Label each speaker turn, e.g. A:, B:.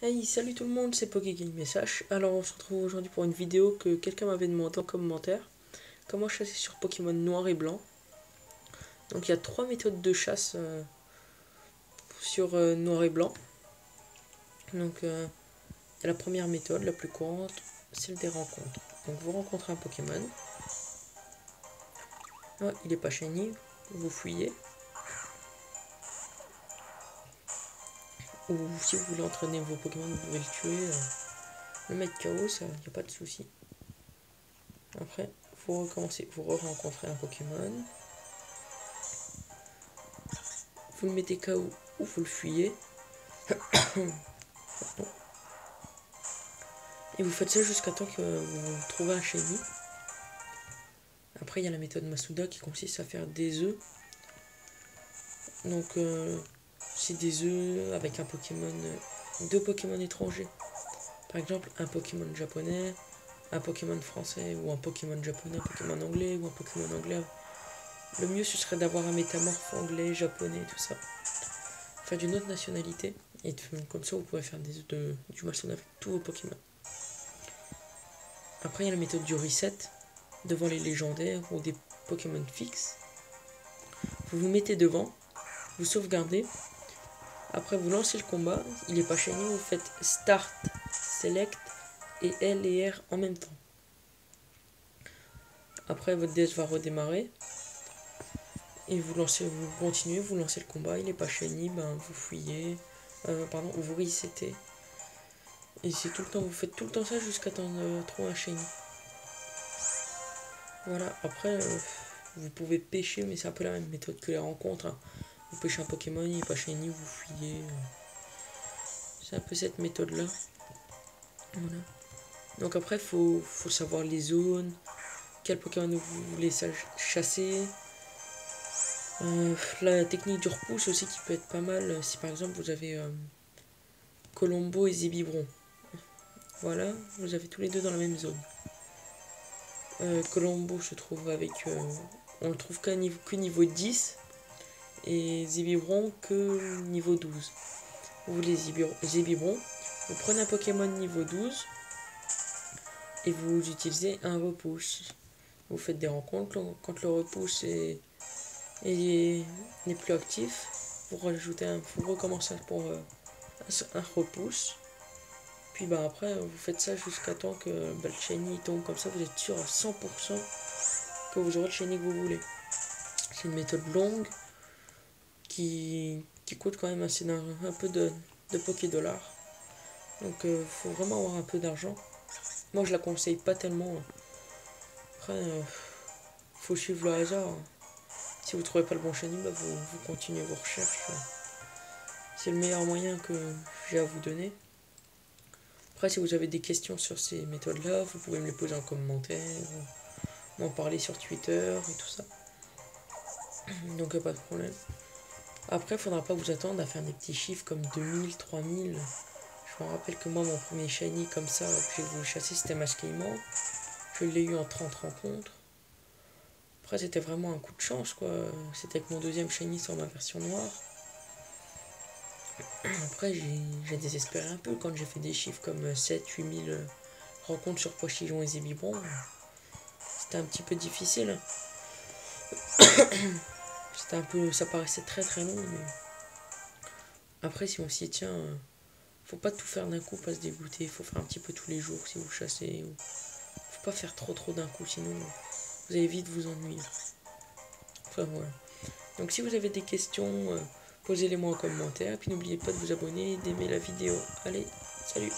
A: Hey, salut tout le monde, c'est PokéGameSH. Alors, on se retrouve aujourd'hui pour une vidéo que quelqu'un m'avait demandé en commentaire. Comment chasser sur Pokémon noir et blanc. Donc, il y a trois méthodes de chasse sur noir et blanc. Donc, il y a la première méthode, la plus courante, celle des rencontres. Donc, vous rencontrez un Pokémon. Ah, il n'est pas shiny, vous fouillez. Ou si vous voulez entraîner vos Pokémon, vous pouvez le tuer, le mettre KO, ça, il n'y a pas de souci. Après, vous recommencez, vous re-rencontrez un Pokémon. Vous le mettez KO ou vous le fuyez. Et vous faites ça jusqu'à temps que vous trouvez un shiny. Après, il y a la méthode Masuda qui consiste à faire des œufs. Donc, c'est des œufs avec un Pokémon, deux Pokémon étrangers. Par exemple, un Pokémon japonais, un Pokémon français, ou un Pokémon japonais, un Pokémon anglais, ou un Pokémon anglais. Le mieux, ce serait d'avoir un métamorphe anglais, japonais, tout ça. Enfin, d'une autre nationalité. Et comme ça, vous pouvez faire des œufs du Masuda avec tous vos Pokémon. Après, il y a la méthode du reset devant les légendaires ou des Pokémon fixes. Vous vous mettez devant, vous sauvegardez. Après, vous lancez le combat. Il n'est pas shiny, vous faites Start, Select et L et R en même temps. Après, votre DS va redémarrer. Et vous continuez, vous lancez le combat. Il n'est pas shiny, ben, vous fouillez. Vous resettez. Et c'est tout le temps, vous faites tout le temps ça jusqu'à temps de trouver un shiny. Voilà, après, vous pouvez pêcher, mais c'est un peu la même méthode que les rencontres. Hein. Vous pêchez un Pokémon, il n'est pas shiny, vous fouillez. C'est un peu cette méthode-là. Voilà. Donc après, faut savoir les zones, quel Pokémon vous voulez chasser. La technique du repousse aussi qui peut être pas mal. Si par exemple vous avez Colombo et Zébibron. Voilà, vous avez tous les deux dans la même zone. Colombo se trouve avec... on le trouve que niveau 10. Et Zébibron que niveau 12. Vous voulez Zébibron, vous prenez un Pokémon niveau 12 et vous utilisez un repousse. Vous faites des rencontres, quand le repousse n'est plus actif, vous recommencez pour un repousse. Puis bah après vous faites ça jusqu'à temps que le shiny tombe, comme ça vous êtes sûr à 100% que vous aurez le shiny que vous voulez. C'est une méthode longue qui coûte quand même un peu de Poké-dollars. Donc faut vraiment avoir un peu d'argent. Moi je la conseille pas tellement. Après faut suivre le hasard. Si vous trouvez pas le bon shiny, bah vous continuez vos recherches. C'est le meilleur moyen que j'ai à vous donner. Après si vous avez des questions sur ces méthodes là, vous pouvez me les poser en commentaire, ou m'en parler sur Twitter et tout ça. Donc pas de problème. Après il faudra pas vous attendre à faire des petits chiffres comme 2000, 3000. Je me rappelle que moi, mon premier shiny comme ça que j'ai voulu chasser, c'était Masquement. Je l'ai eu en 30 rencontres. Après, c'était vraiment un coup de chance, quoi. C'était avec mon deuxième shiny sur ma version noire. Après, j'ai désespéré un peu quand j'ai fait des chiffres comme 7-8 000 rencontres sur Pochillon et Zébibron. C'était un petit peu difficile. Ça paraissait très très long, mais après, si on s'y tient, faut pas tout faire d'un coup, pas se dégoûter. Faut faire un petit peu tous les jours si vous chassez. Faut pas faire trop d'un coup, sinon vous allez vite vous ennuyer. Enfin voilà. Donc si vous avez des questions, posez-les moi en commentaire. Puis n'oubliez pas de vous abonner et d'aimer la vidéo. Allez, salut!